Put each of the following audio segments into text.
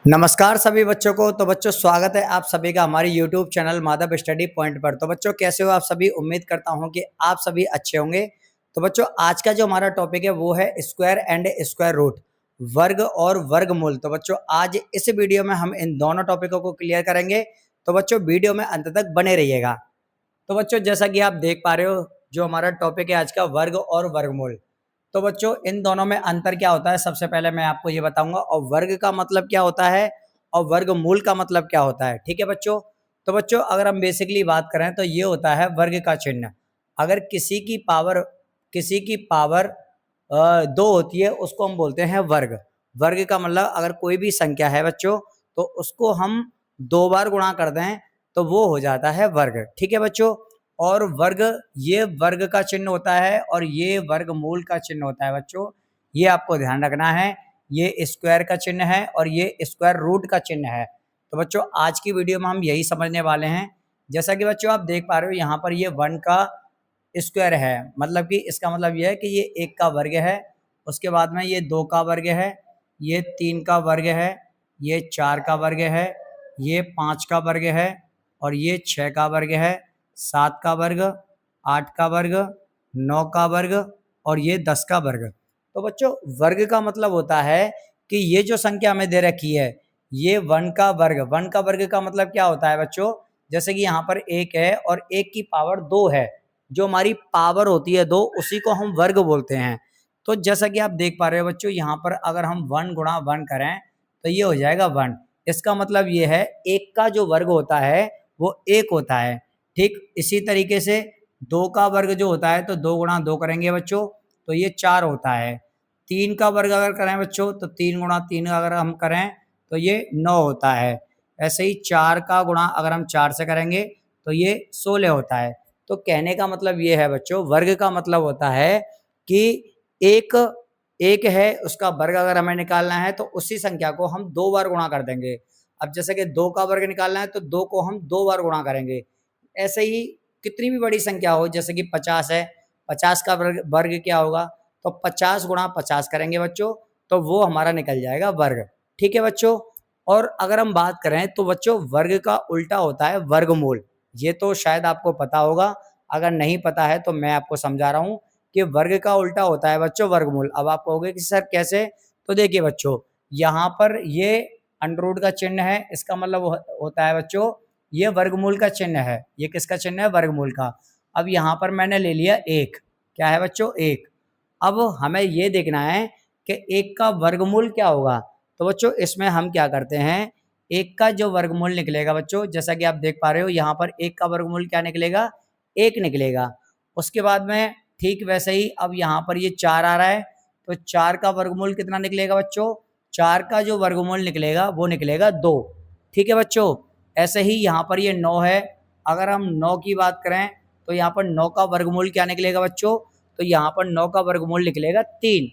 नमस्कार सभी बच्चों को। तो बच्चों स्वागत है आप सभी का हमारे YouTube channel Madhav study point पर। तो बच्चों कैसे हो आप सभी, उम्मीद करता हूं कि आप सभी अच्छे होंगे। तो बच्चों आज का जो हमारा टॉपिक है वो है स्क्वायर एंड स्क्वायर रूट, वर्ग और वर्गमूल। तो बच्चों आज इस वीडियो में हम इन दोनों टॉपिकों को क्लियर करेंगे। तो बच्चों वीडियो में अंत तक बने रहिएगा। तो बच्चों जैसा कि आप देख पा रहे हो जो हमारा टॉपिक है आज का, वर्ग और वर्गमूल। तो बच्चों इन दोनों में अंतर क्या होता है सबसे पहले मैं आपको ये बताऊंगा, और वर्ग का मतलब क्या होता है और वर्गमूल का मतलब क्या होता है। ठीक है बच्चों। तो बच्चों अगर हम बेसिकली बात करें तो ये होता है वर्ग का चिन्ह। अगर किसी की पावर दो होती है उसको हम बोलते हैं वर्ग। वर्ग का मतलब अगर कोई भी संख्या है बच्चों तो उसको हम दो बार गुणा कर दें तो वो हो जाता है वर्ग। ठीक है बच्चों। और वर्ग, ये वर्ग का चिन्ह होता है और ये वर्गमूल का चिन्ह होता है बच्चों। ये आपको ध्यान रखना है। ये स्क्वायर का चिन्ह है और ये स्क्वायर रूट का चिन्ह है। तो बच्चों आज की वीडियो में हम यही समझने वाले हैं। जैसा कि बच्चों आप देख पा रहे हो यहाँ पर ये 1 का स्क्वायर है, मतलब कि इसका मतलब ये है कि ये 1 का वर्ग है। उसके बाद में ये 2 का वर्ग है, ये 3 का वर्ग है, ये 4 का वर्ग है, ये 5 का वर्ग है और ये 6 का वर्ग है, 7 का वर्ग, 8 का वर्ग, 9 का वर्ग और ये 10 का वर्ग। तो बच्चों वर्ग का मतलब होता है कि ये जो संख्या हमें दे रखी है ये 1 का वर्ग। 1 का वर्ग का मतलब क्या होता है बच्चों, जैसे कि यहाँ पर 1 है और 1 की पावर 2 है, जो हमारी पावर होती है 2 उसी को हम वर्ग बोलते हैं। तो जैसा कि आप देख पा रहे हो बच्चों यहाँ पर अगर हम 1 गुणा 1 करें तो ये हो जाएगा 1। इसका मतलब ये है 1 का जो वर्ग होता है वो 1 होता है। ठीक इसी तरीके से 2 का वर्ग जो होता है तो 2 गुणा 2 करेंगे बच्चों तो ये 4 होता है। 3 का वर्ग अगर करें बच्चों तो 3 गुणा 3 अगर हम करें तो ये 9 होता है। ऐसे ही 4 का गुणा अगर हम 4 से करेंगे तो ये 16 होता है। तो कहने का मतलब ये है बच्चों, वर्ग का मतलब होता है कि एक एक है उसका वर्ग अगर हमें निकालना है तो उसी संख्या को हम 2 बार गुणा कर देंगे। अब जैसे कि 2 का वर्ग निकालना है तो 2 को हम 2 बार गुणा करेंगे। ऐसे ही कितनी भी बड़ी संख्या हो, जैसे कि 50 है, 50 का वर्ग क्या होगा तो 50 गुणा 50 करेंगे बच्चों तो वो हमारा निकल जाएगा वर्ग। ठीक है बच्चों। और अगर हम बात करें तो बच्चों वर्ग का उल्टा होता है वर्गमूल। ये तो शायद आपको पता होगा, अगर नहीं पता है तो मैं आपको समझा रहा हूँ कि वर्ग का उल्टा होता है बच्चों वर्गमूल। अब आप कहोगे कि सर कैसे, तो देखिए बच्चों यहाँ पर ये अंडर का चिन्ह है, इसका मतलब होता है बच्चों ये वर्गमूल का चिन्ह है। ये किसका चिन्ह है, वर्गमूल का। अब यहाँ पर मैंने ले लिया 1, क्या है बच्चों 1। अब हमें ये देखना है कि 1 का वर्गमूल क्या होगा। तो बच्चों इसमें हम क्या करते हैं, 1 का जो वर्गमूल निकलेगा बच्चों, जैसा कि आप देख पा रहे हो यहाँ पर 1 का वर्गमूल क्या निकलेगा, 1 निकलेगा। उसके बाद में ठीक वैसे ही अब यहाँ पर ये 4 आ रहा है तो 4 का वर्गमूल कितना निकलेगा बच्चों, 4 का जो वर्गमूल निकलेगा वो निकलेगा 2। ठीक है बच्चों। ऐसे ही यहाँ पर ये 9 है, अगर हम 9 की बात करें तो यहाँ पर 9 का वर्गमूल क्या निकलेगा बच्चों, तो यहाँ पर 9 का वर्गमूल निकलेगा 3।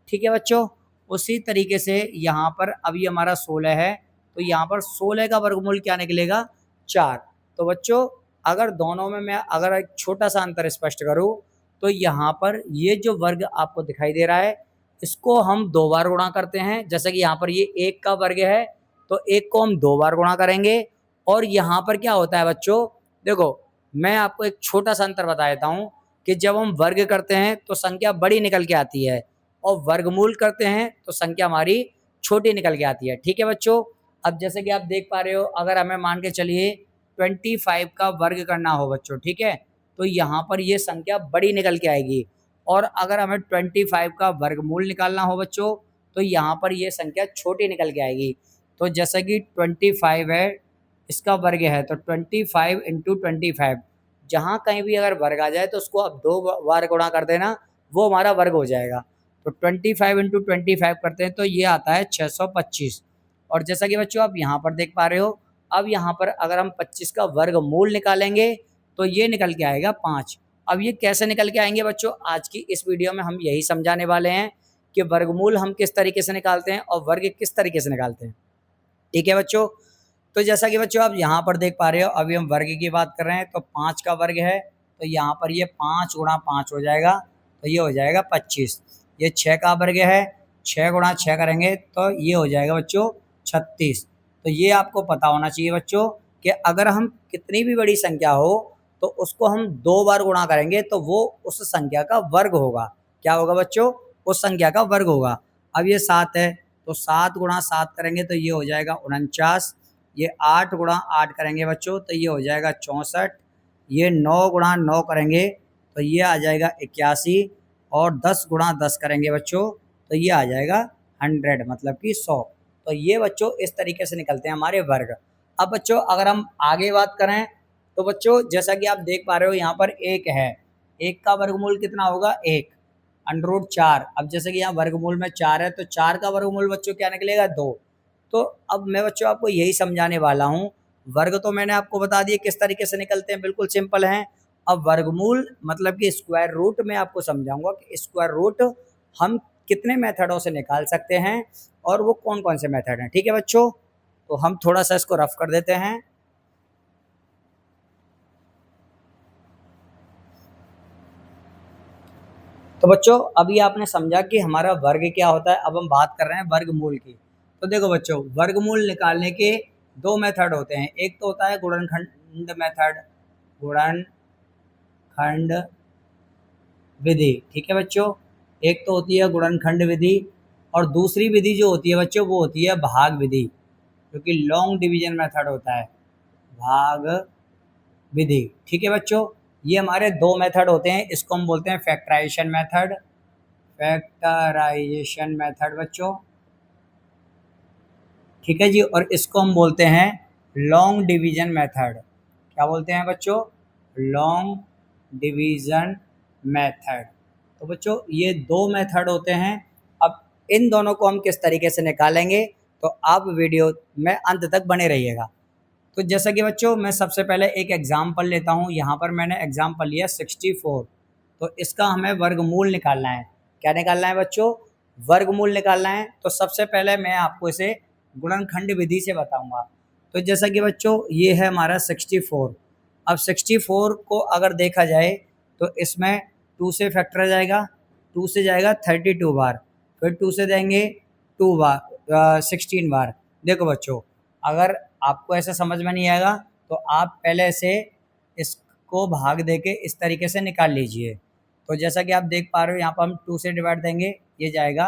ठीक है बच्चों। उसी तरीके से यहाँ पर अभी हमारा 16 है तो यहाँ पर 16 का वर्गमूल क्या निकलेगा, 4। तो बच्चों अगर दोनों में मैं अगर एक छोटा सा अंतर स्पष्ट करूँ तो यहाँ पर ये जो वर्ग आपको दिखाई दे रहा है इसको हम 2 बार गुणा करते हैं। जैसे कि यहाँ पर ये 1 का वर्ग है तो 1 को हम 2 बार गुणा करेंगे। और यहाँ पर क्या होता है बच्चों, देखो मैं आपको एक छोटा सा अंतर बता देता हूँ कि जब हम वर्ग करते हैं तो संख्या बड़ी निकल के आती है और वर्गमूल करते हैं तो संख्या हमारी छोटी निकल के आती है। ठीक है बच्चों। अब जैसे कि आप देख पा रहे हो अगर हमें मान के चलिए 25 का वर्ग करना हो बच्चों, ठीक है, तो यहाँ पर ये संख्या बड़ी निकल के आएगी। और अगर हमें 25 का वर्गमूल निकालना हो बच्चों तो यहाँ पर ये संख्या छोटी निकल के आएगी। तो जैसे कि 25 है, इसका वर्ग है तो 25 इंटू 25, जहाँ कहीं भी अगर वर्ग आ जाए तो उसको अब 2 बार गुणा कर देना, वो हमारा वर्ग हो जाएगा। तो 25 इंटू 25 करते हैं तो ये आता है 625। और जैसा कि बच्चों आप यहाँ पर देख पा रहे हो, अब यहाँ पर अगर हम 25 का वर्गमूल निकालेंगे तो ये निकल के आएगा 5। अब ये कैसे निकल के आएंगे बच्चों, आज की इस वीडियो में हम यही समझाने वाले हैं कि वर्गमूल हम किस तरीके से निकालते हैं और वर्ग किस तरीके से निकालते हैं। ठीक है बच्चों। तो जैसा कि बच्चों आप यहाँ पर देख पा रहे हो अभी हम वर्ग की बात कर रहे हैं तो 5 का वर्ग है तो यहाँ पर ये 5 गुणा 5 हो जाएगा तो ये हो जाएगा 25। ये 6 का वर्ग है, 6 गुणा 6 करेंगे तो ये हो जाएगा बच्चों 36। तो ये आपको पता होना चाहिए बच्चों कि अगर हम कितनी भी बड़ी संख्या हो तो उसको हम 2 बार गुणा करेंगे तो वो उस संख्या का वर्ग होगा। क्या होगा बच्चों? उस संख्या का वर्ग होगा। अब ये 7 है तो 7 गुणा 7 करेंगे तो ये हो जाएगा 49। ये 8 गुणा 8 करेंगे बच्चों तो ये हो जाएगा 64। ये 9 गुणा 9 करेंगे तो ये आ जाएगा 81। और 10 गुणा 10 करेंगे बच्चों तो ये आ जाएगा 100 मतलब कि 100। तो ये बच्चों इस तरीके से निकलते हैं हमारे वर्ग। अब बच्चों अगर हम आगे बात करें तो बच्चों जैसा कि आप देख पा रहे हो यहाँ पर 1 है, 1 का वर्गमूल कितना होगा? 1 अंडर रूट 4। अब जैसे कि यहाँ वर्गमूल में 4 है तो 4 का वर्गमूल बच्चों क्या निकलेगा? 2। तो अब मैं बच्चों आपको यही समझाने वाला हूँ। वर्ग तो मैंने आपको बता दिया किस तरीके से निकलते हैं, बिल्कुल सिंपल हैं। अब वर्गमूल मतलब कि स्क्वायर रूट मैं आपको समझाऊंगा कि स्क्वायर रूट हम कितने मेथडों से निकाल सकते हैं और वो कौन कौन से मेथड हैं। ठीक है बच्चों, तो हम थोड़ा सा इसको रफ कर देते हैं। तो बच्चों अभी आपने समझा कि हमारा वर्ग क्या होता है। अब हम बात कर रहे हैं वर्गमूल की। तो देखो बच्चों, वर्गमूल निकालने के 2 मेथड होते हैं। एक तो होता है गुणनखंड मेथड, गुणनखंड विधि। ठीक है बच्चों, एक तो होती है गुणनखंड विधि और दूसरी विधि जो होती है बच्चों वो होती है भाग विधि, जो कि लॉन्ग डिवीजन मेथड होता है, भाग विधि। ठीक है बच्चों, ये हमारे 2 मेथड होते हैं। इसको हम बोलते हैं फैक्टराइजेशन मेथड, फैक्टराइजेशन मेथड बच्चों। ठीक है जी, और इसको हम बोलते हैं लॉन्ग डिवीजन मेथड। क्या बोलते हैं बच्चों? Long division method. तो बच्चों ये 2 मेथड होते हैं। अब इन दोनों को हम किस तरीके से निकालेंगे तो आप वीडियो में अंत तक बने रहिएगा। तो जैसा कि बच्चों मैं सबसे पहले एक एग्जाम्पल लेता हूँ। यहाँ पर मैंने एग्जाम्पल लिया 64। तो इसका हमें वर्गमूल निकालना है। क्या निकालना है बच्चों? वर्गमूल निकालना है। तो सबसे पहले मैं आपको इसे गुणनखंड विधि से बताऊंगा। तो जैसा कि बच्चों ये है हमारा 64। अब 64 को अगर देखा जाए तो इसमें 2 से फैक्टर जाएगा, 2 से जाएगा 32 बार, फिर 2 से देंगे 2 बार 16 बार। देखो बच्चों, अगर आपको ऐसा समझ में नहीं आएगा तो आप पहले से इसको भाग देके इस तरीके से निकाल लीजिए। तो जैसा कि आप देख पा रहे हो यहाँ पर हम 2 से डिवाइड देंगे, ये जाएगा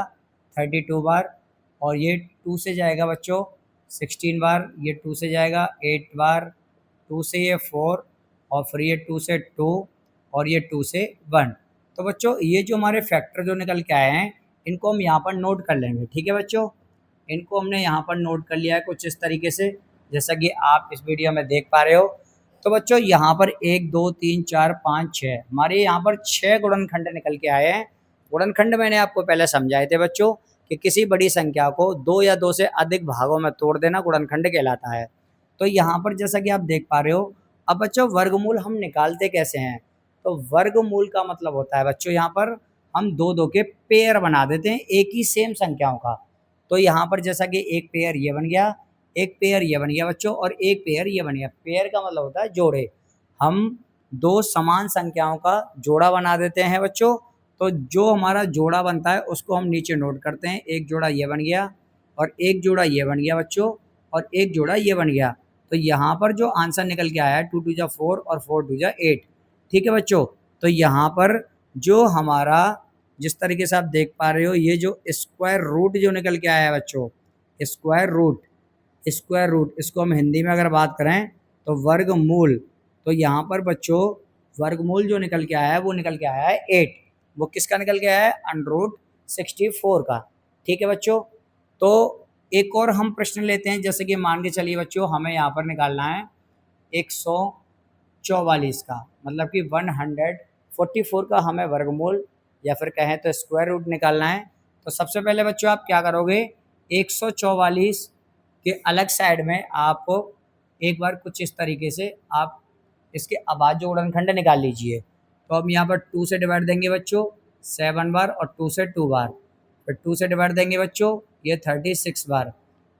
32 बार, और ये 2 से जाएगा बच्चों 16 बार, ये 2 से जाएगा 8 बार, 2 से ये 4, और फिर ये 2 से 2, और ये 2 से 1। तो बच्चों ये जो हमारे फैक्टर जो निकल के आए हैं इनको हम यहाँ पर नोट कर लेंगे। ठीक है बच्चों, इनको हमने यहाँ पर नोट कर लिया है कुछ इस तरीके से, जैसा कि आप इस वीडियो में देख पा रहे हो। तो बच्चों यहाँ पर 1 2 3 4 5 6 हमारे यहाँ पर 6 गुणनखंड निकल के आए हैं। गुणनखंड मैंने आपको पहले समझाए थे बच्चों कि किसी बड़ी संख्या को 2 या 2 से अधिक भागों में तोड़ देना गुणनखंड कहलाता है। तो यहाँ पर जैसा कि आप देख पा रहे हो। अब बच्चों वर्गमूल हम निकालते कैसे हैं? तो वर्गमूल का मतलब होता है बच्चों यहाँ पर हम 2 के पेयर बना देते हैं एक ही सेम संख्याओं का। तो यहाँ पर जैसा कि एक पेयर ये बन गया, एक पेयर ये बन गया बच्चों, और एक पेयर ये बन गया। पेयर का मतलब होता है जोड़े। हम 2 समान संख्याओं का जोड़ा बना देते हैं बच्चों। तो जो हमारा जोड़ा बनता है उसको हम नीचे नोट करते हैं। एक जोड़ा ये बन गया, और एक जोड़ा ये बन गया बच्चों, और एक जोड़ा ये बन गया। तो यहाँ पर जो आंसर निकल के आया है 2 2 जा 4 और 4 2 जा 8। ठीक है बच्चों, तो यहाँ पर जो हमारा जिस तरीके से आप देख पा रहे हो ये जो स्क्वायर रूट जो निकल के आया है बच्चों, स्क्वायर रूट, स्क्वायर रूट इसको हम हिंदी में अगर बात करें तो वर्गमूल। तो यहाँ पर बच्चों वर्गमूल जो निकल के आया है वो निकल के आया है 8। वो किसका निकल के आया है? √64 का। ठीक है बच्चों, तो एक और हम प्रश्न लेते हैं। जैसे कि मान के चलिए बच्चों हमें यहाँ पर निकालना है 144 का, मतलब कि 144 का हमें वर्गमूल या फिर कहें तो स्क्वायर रूट निकालना है। तो सबसे पहले बच्चों आप क्या करोगे, 144 के अलग साइड में आप एक बार कुछ इस तरीके से आप इसके अभाज्य गुणनखंड निकाल लीजिए। तो हम यहाँ पर 2 से डिवाइड देंगे बच्चों 7 बार, और 2 से 2 बार, फिर 2 से डिवाइड देंगे बच्चों ये 36 बार,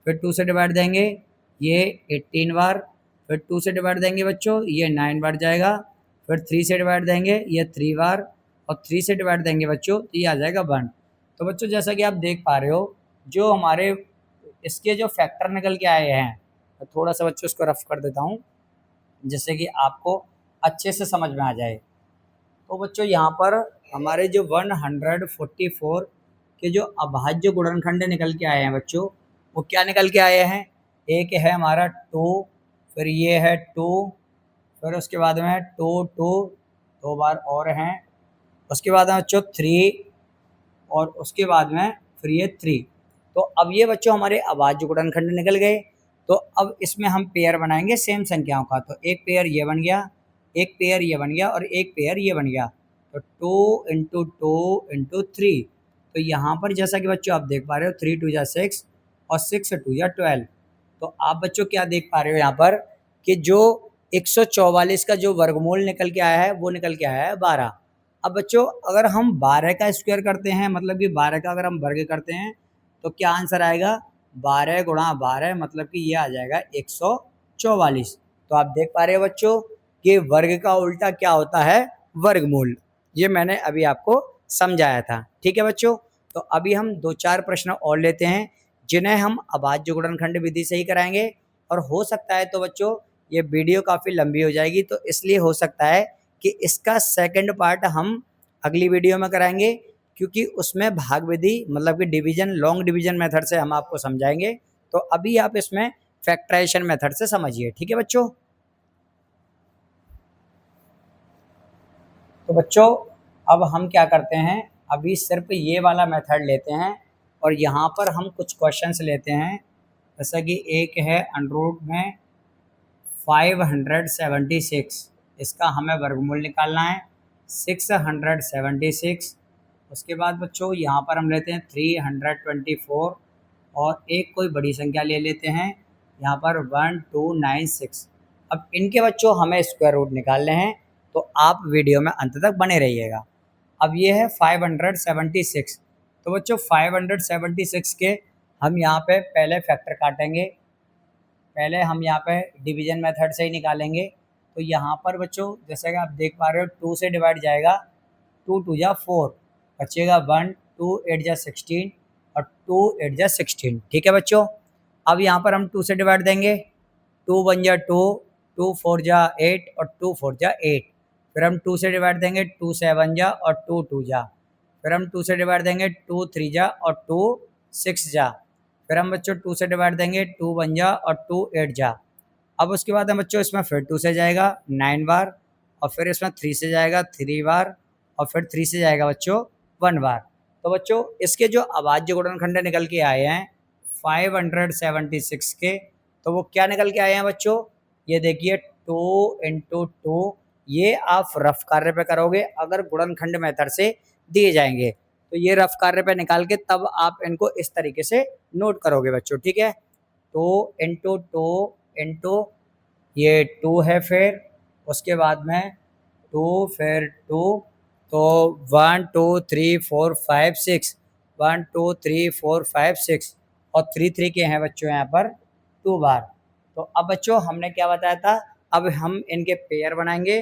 फिर 2 से डिवाइड देंगे ये 18 बार, फिर 2 से डिवाइड देंगे बच्चों ये 9 बार जाएगा, फिर 3 से डिवाइड देंगे ये 3 बार, और 3 से डिवाइड देंगे बच्चों तो ये आ जाएगा 1। तो बच्चों जैसा कि आप देख पा रहे हो जो हमारे इसके जो फैक्टर निकल के आए हैं, तो थोड़ा सा बच्चों इसको रफ कर देता हूँ जिससे कि आपको अच्छे से समझ में आ जाए। तो बच्चों यहाँ पर हमारे जो 144 के जो अभाज्य गुणनखंड निकल के आए हैं बच्चों, वो क्या निकल के आए हैं? एक है हमारा 2, फिर ये है 2, फिर उसके बाद में 2 2 2 बार और हैं, उसके बाद में बच्चों 3 और उसके बाद में फिर ये 3। तो अब ये बच्चों हमारे अभाज्य गुणनखंड निकल गए। तो अब इसमें हम पेयर बनाएंगे सेम संख्याओं का। तो एक पेयर ये बन गया, एक पेयर ये बन गया और एक पेयर ये बन गया। तो 2 इंटू 2 इंटू 3। तो यहाँ पर जैसा कि बच्चों आप देख पा रहे हो 3 2 जा 6 और 6 2 जा 12। तो आप बच्चों क्या देख पा रहे हो यहाँ पर कि जो 144 का जो वर्गमूल निकल के आया है वो निकल के आया है 12। अब बच्चों अगर हम 12 का स्क्वायर करते हैं, मतलब कि 12 का अगर हम वर्ग करते हैं तो क्या आंसर आएगा? 12 गुणा 12, मतलब कि ये आ जाएगा 144। तो आप देख पा रहे हो बच्चों कि वर्ग का उल्टा क्या होता है? वर्गमूल। ये मैंने अभी आपको समझाया था। ठीक है बच्चों, तो अभी हम 2-4 प्रश्न और लेते हैं जिन्हें हम अभाज्य गुणनखंड विधि से ही कराएंगे। और हो सकता है तो बच्चों ये वीडियो काफ़ी लंबी हो जाएगी, तो इसलिए हो सकता है कि इसका सेकंड पार्ट हम अगली वीडियो में कराएंगे, क्योंकि उसमें भाग विधि मतलब कि डिवीजन, लॉन्ग डिवीजन मेथड से हम आपको समझाएंगे। तो अभी आप इसमें फैक्टराइजेशन मेथड से समझिए। ठीक है बच्चों। तो बच्चों अब हम क्या करते हैं, अभी सिर्फ ये वाला मेथड लेते हैं और यहाँ पर हम कुछ क्वेश्चंस लेते हैं। जैसा कि एक है अंडररूट में 576, इसका हमें वर्गमूल निकालना है 676। उसके बाद बच्चों यहाँ पर हम लेते हैं 324 और एक कोई बड़ी संख्या ले लेते हैं यहाँ पर 1296। अब इनके बच्चों हमें स्क्वायर रूट निकालने हैं, तो आप वीडियो में अंत तक बने रहिएगा। अब ये है 576। तो बच्चों 576 के हम यहाँ पे पहले फैक्टर काटेंगे, पहले हम यहाँ पे डिवीजन मेथड से ही निकालेंगे। तो यहाँ पर बच्चों जैसे कि आप देख पा रहे हो 2 से डिवाइड जाएगा, 2 2 जा 4, बचेगा 1, 2 8 जा 16 और 2 8 जा 16। ठीक है बच्चों, अब यहाँ पर हम 2 से डिवाइड देंगे, 2 1 जा 2, 2 4 जा 8 और 2 4 जा 8। फिर हम 2 से डिवाइड देंगे, 2 7 जा और 2 2 जा। फिर हम 2 से डिवाइड देंगे, 2 3 जा और 2 6 जा। फिर हम बच्चों 2 से डिवाइड देंगे, 2 1 जा और 2 8 जा। अब उसके बाद हम बच्चों इसमें फिर 2 से जाएगा 9 बार और फिर इसमें 3 से जाएगा 3 बार और फिर 3 से जाएगा बच्चों 1 बार। तो बच्चों इसके जो अभाज्य गुणनखंड निकल के आए हैं 576 के, तो वो क्या निकल के आए हैं बच्चों? ये देखिए 2 इंटू 2। ये आप रफ कार्य पे करोगे अगर गुणनखंड मेथड से दिए जाएंगे, तो ये रफ कार्य पे निकाल के तब आप इनको इस तरीके से नोट करोगे बच्चों। ठीक है, 2 इंटू 2 इंटू ये 2 है, फिर उसके बाद में 2 फिर 2, तो 1 2 3 4 5 6, 1 2 3 4 5 6 और 3 3 के हैं बच्चों यहाँ पर 2 बार। तो अब बच्चों हमने क्या बताया था, अब हम इनके पेयर बनाएंगे।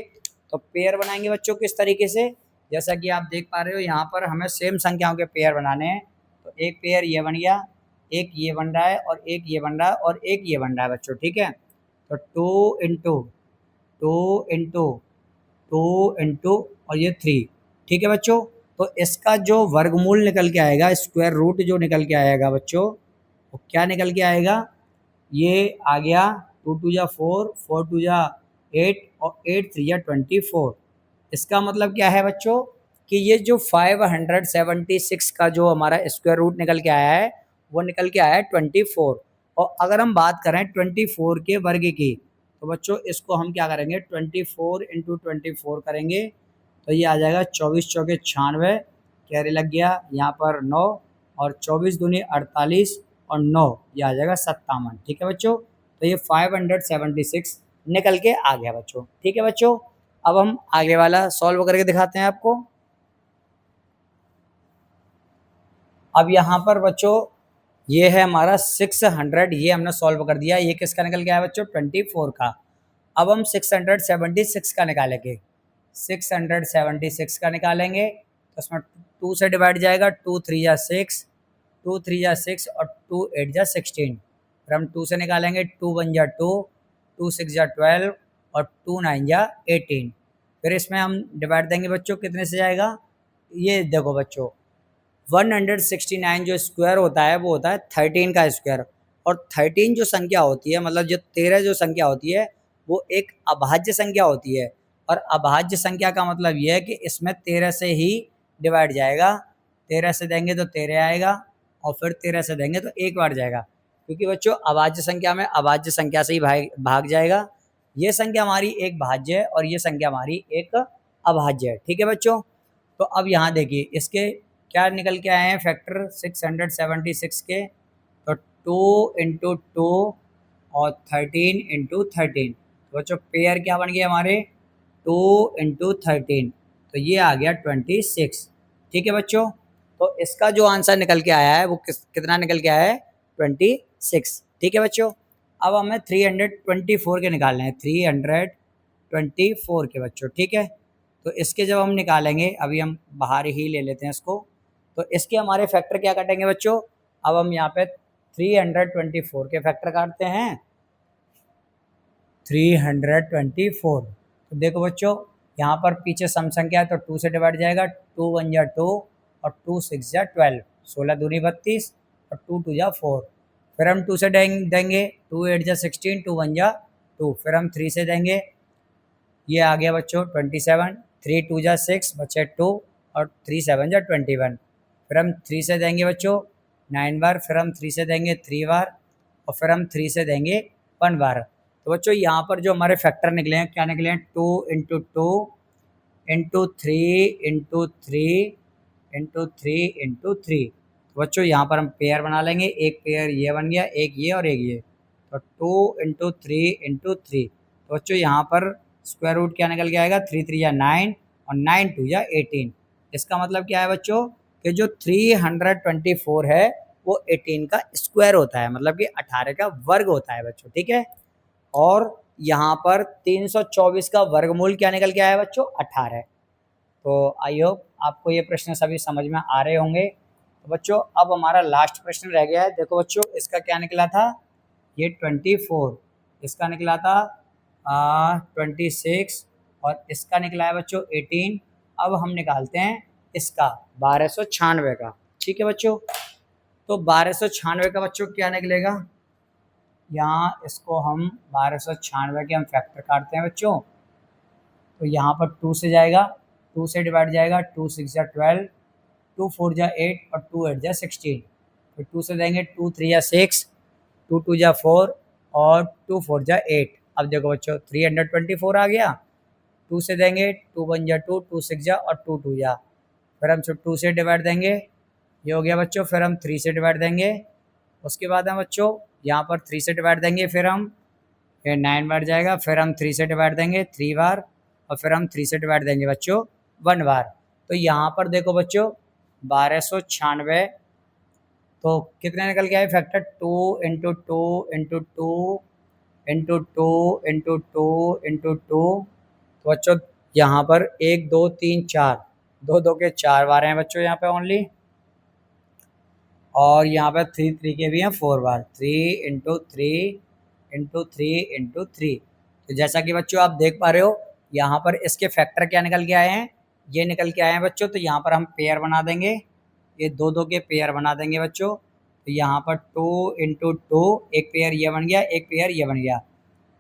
तो पेयर बनाएंगे बच्चों किस तरीके से, जैसा कि आप देख पा रहे हो यहाँ पर हमें सेम संख्याओं के पेयर बनाने हैं। तो एक पेयर ये बन गया, एक ये बन रहा है और एक ये बन रहा है और एक ये बन रहा है बच्चों। ठीक है, तो 2 इंटू 2 इंटू 2 इंटू और ये 3। ठीक है बच्चों, तो इसका जो वर्गमूल निकल के आएगा, स्क्वायर रूट जो निकल के आएगा बच्चों, वो क्या निकल के आएगा? ये आ गया 2 2 जा 4, 4 2 जा 8 और 8 3 जा 24। इसका मतलब क्या है बच्चों कि ये जो 576 का जो हमारा स्क्वायर रूट निकल के आया है वो निकल के आया है 24। और अगर हम बात करें 24 के वर्ग की, तो बच्चों इसको हम क्या करेंगे 24 इंटू 24 करेंगे, तो ये आ जाएगा 24 चौके 96, कैरी लग गया यहाँ पर 9 और 24 दूनी 48 और 9 ये आ जाएगा 57। ठीक है बच्चों, तो ये 576 निकल के आ गया बच्चों। ठीक है बच्चों, अब हम आगे वाला सॉल्व करके दिखाते हैं आपको। अब यहाँ पर बच्चों ये है हमारा 600, ये हमने सॉल्व कर दिया। ये किसका निकल गया बच्चों? 24 का। अब हम 676 का निकालेंगे, 676 का निकालेंगे तो उसमें 2 से डिवाइड जाएगा, 2 3 जा 6, 2 3 जा 6 और टू एट जा 16, फिर हम 2 से निकालेंगे 2 1 जा 2, 2 6 जा 12 और 2 9 जा 18। फिर इसमें हम डिवाइड देंगे बच्चों, कितने से जाएगा, ये देखो बच्चों 169 जो स्क्वायर होता है वो होता है 13 का स्क्वायर, और 13 जो संख्या होती है, मतलब जो 13 जो संख्या होती है वो एक अभाज्य संख्या होती है, और अभाज्य संख्या का मतलब ये है कि इसमें 13 से ही डिवाइड जाएगा। 13 से देंगे तो 13 आएगा, और फिर 13 से देंगे तो एक बार जाएगा, क्योंकि बच्चों अभाज्य संख्या में अभाज्य संख्या से ही भाग जाएगा। ये संख्या हमारी एक भाज्य है और ये संख्या हमारी एक अभाज्य है। ठीक है बच्चों, तो अब यहाँ देखिए इसके क्या निकल के आए हैं फैक्टर 676 के, तो 2 इंटू 2 और 13 इंटू 13, तो बच्चों पेयर क्या बन गया हमारे 2 इंटू 13, तो ये आ गया 26। ठीक है बच्चों, तो इसका जो आंसर निकल के आया है वो कितना निकल के आया है 26। ठीक है बच्चों, अब हमें 324 के निकालने हैं, 324 के बच्चों। ठीक है, तो इसके जब हम निकालेंगे, अभी हम बाहर ही ले लेते हैं इसको, तो इसके हमारे फैक्टर क्या काटेंगे बच्चों, अब हम यहाँ पे 324 के फैक्टर काटते हैं, 324। तो देखो बच्चों यहाँ पर पीछे सम संख्या है तो 2 से डिवाइड जाएगा, 2 1 जा 2 और 2 6 जा 12, 16 दूनी 32 और 2 2 जा 4। फिर हम 2 से देंगे, 2 8 जा 16, 2 1 जा 2, फिर हम 3 से देंगे, ये आ गया बच्चों 27, 3 2 जा 6 बचे 2 और 3 7 जा 21। फिर हम 3 से देंगे बच्चों 9 बार, फिर हम 3 से देंगे 3 बार, और फिर हम 3 से देंगे 1 बार। तो बच्चों यहाँ पर जो हमारे फैक्टर निकले हैं, क्या निकले हैं, 2 into 2 into 3 into 3 into 3 into 3। तो बच्चों यहाँ पर हम पेयर बना लेंगे, एक पेयर ये बन गया, एक ये और एक ये, तो 2 इंटू 3 इंटू 3। तो बच्चों यहाँ पर स्क्वायर रूट क्या निकल के आएगा, 3 3 या 9 और 9 2 या 18। इसका मतलब क्या है बच्चों कि जो 324 है वो 18 का स्क्वायर होता है, मतलब कि 18 का वर्ग होता है बच्चों। ठीक है, और यहाँ पर 324 का वर्गमूल क्या निकल के आया बच्चों, 18। तो आई होप आपको ये प्रश्न सभी समझ में आ रहे होंगे। तो बच्चों अब हमारा लास्ट प्रश्न रह गया है। देखो बच्चों इसका क्या निकला था, ये 24, इसका निकला था 26 और इसका निकला है बच्चों 18। अब हम निकालते हैं इसका 1296 का। ठीक है बच्चों, तो 1296 का बच्चों क्या निकलेगा, यहाँ इसको हम 1296 के हम फैक्टर काटते हैं बच्चों, तो यहाँ पर 2 से जाएगा, 2 से डिवाइड जाएगा, 2 6 जा 12, 2 4 जा 8 और 2 8 जा 16। फिर 2 से देंगे, 2 3 जा 6, 2 2 जा 4 और 2 4 जा 8। अब देखो बच्चों 324 आ गया, 2 से देंगे, 2 1 जा 2, 2 6 जा और 2 2 जा, फिर हम 2 से डिवाइड देंगे, ये हो गया बच्चों। फिर हम 3 से डिवाइड देंगे, उसके बाद हम बच्चों यहाँ पर 3 से डिवाइड देंगे, फिर हम 9 बार जाएगा, फिर हम 3 से डिवाइड देंगे 3 बार, और फिर हम 3 से डिवाइड देंगे बच्चों 1 बार। तो यहाँ पर देखो बच्चों 1296, तो कितने निकल के आए factor, 2 into 2 into 2 into 2 into 2 into 2। तो बच्चों यहाँ पर 1 2 3 4, 2 2 के 4 बार हैं बच्चों यहाँ पे ओनली, और यहाँ पे 3 3 के भी हैं 4 बार, 3 इंटू 3 इंटू 3 इंटू 3। तो जैसा कि बच्चों आप देख पा रहे हो यहाँ पर इसके फैक्टर क्या निकल के आए हैं, ये निकल के आए हैं बच्चों। तो यहाँ पर हम पेयर बना देंगे, ये 2 2 के पेयर बना देंगे बच्चों। तो यहाँ पर 2 इंटू 2, एक पेयर ये बन गया, एक पेयर ये बन गया,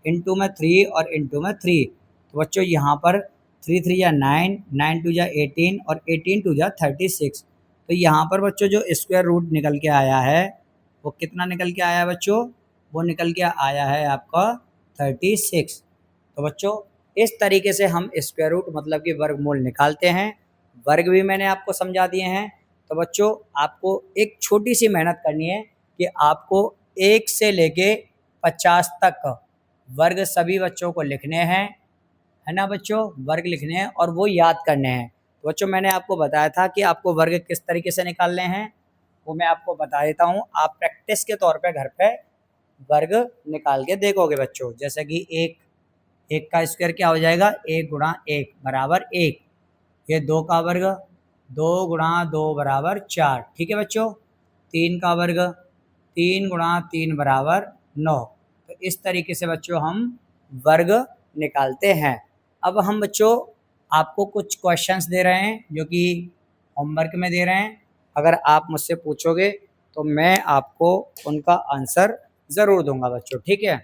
इंटू में 3 और इंटू में 3। तो बच्चों यहाँ पर 3 3 या 9, 9 2 या 18 और 18 2 या 36। तो यहाँ पर बच्चों जो स्क्वायर रूट निकल के आया है वो कितना निकल के आया है बच्चों, वो निकल के आया है आपका 36। तो बच्चों इस तरीके से हम स्क्वायर रूट मतलब कि वर्गमूल निकालते हैं। वर्ग भी मैंने आपको समझा दिए हैं। तो बच्चों आपको एक छोटी सी मेहनत करनी है कि आपको 1 से लेके 50 तक वर्ग सभी बच्चों को लिखने हैं, है ना बच्चों, वर्ग लिखने हैं और वो याद करने हैं। तो बच्चों मैंने आपको बताया था कि आपको वर्ग किस तरीके से निकालने हैं, वो मैं आपको बता देता हूँ। आप प्रैक्टिस के तौर पे घर पे वर्ग निकाल के देखोगे बच्चों। जैसे कि एक का स्क्वायर क्या हो जाएगा, 1 गुणा 1 बराबर 1। ये 2 का वर्ग, 2 गुणा 2 बराबर 4। ठीक है बच्चों, 3 का वर्ग, 3 गुणा 3 बराबर 9। तो इस तरीके से बच्चों हम वर्ग निकालते हैं। अब हम बच्चों आपको कुछ क्वेश्चंस दे रहे हैं जो कि होमवर्क में दे रहे हैं। अगर आप मुझसे पूछोगे तो मैं आपको उनका आंसर ज़रूर दूंगा बच्चों, ठीक है।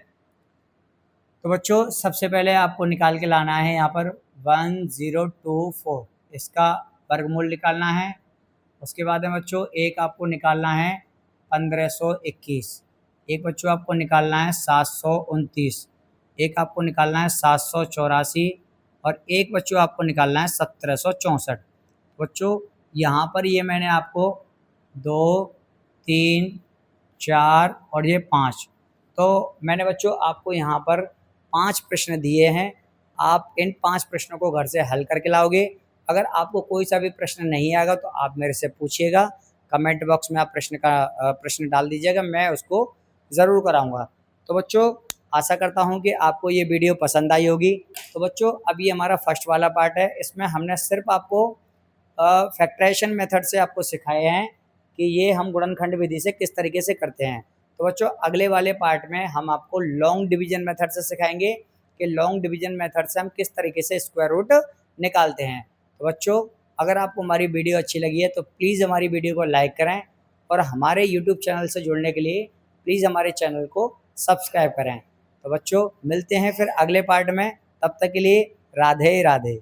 तो बच्चों सबसे पहले आपको निकाल के लाना है यहाँ पर 1024, इसका वर्गमूल निकालना है। उसके बाद में बच्चों एक आपको निकालना है 1521, एक बच्चों आपको निकालना है 729, एक आपको निकालना है 784 और एक बच्चों आपको निकालना है 1764। बच्चों यहाँ पर ये मैंने आपको 2, 3, 4 और ये 5, तो मैंने बच्चों आपको यहाँ पर 5 प्रश्न दिए हैं। आप इन 5 प्रश्नों को घर से हल करके लाओगे। अगर आपको कोई सा भी प्रश्न नहीं आएगा तो आप मेरे से पूछिएगा, कमेंट बॉक्स में आप प्रश्न डाल दीजिएगा, मैं उसको ज़रूर कराऊंगा। तो बच्चों आशा करता हूं कि आपको ये वीडियो पसंद आई होगी। तो बच्चों अभी हमारा फर्स्ट वाला पार्ट है, इसमें हमने सिर्फ आपको फैक्टराइजेशन मेथड से आपको सिखाए हैं कि ये हम गुणनखंड विधि से किस तरीके से करते हैं। तो बच्चों अगले वाले पार्ट में हम आपको लॉन्ग डिवीजन मेथड से सिखाएंगे कि लॉन्ग डिवीजन मेथड से हम किस तरीके से स्क्वायर रूट निकालते हैं। तो बच्चों अगर आपको हमारी वीडियो अच्छी लगी है तो प्लीज़ हमारी वीडियो को लाइक करें और हमारे यूट्यूब चैनल से जुड़ने के लिए प्लीज़ हमारे चैनल को सब्सक्राइब करें। तो बच्चों मिलते हैं फिर अगले पार्ट में, तब तक के लिए राधे राधे।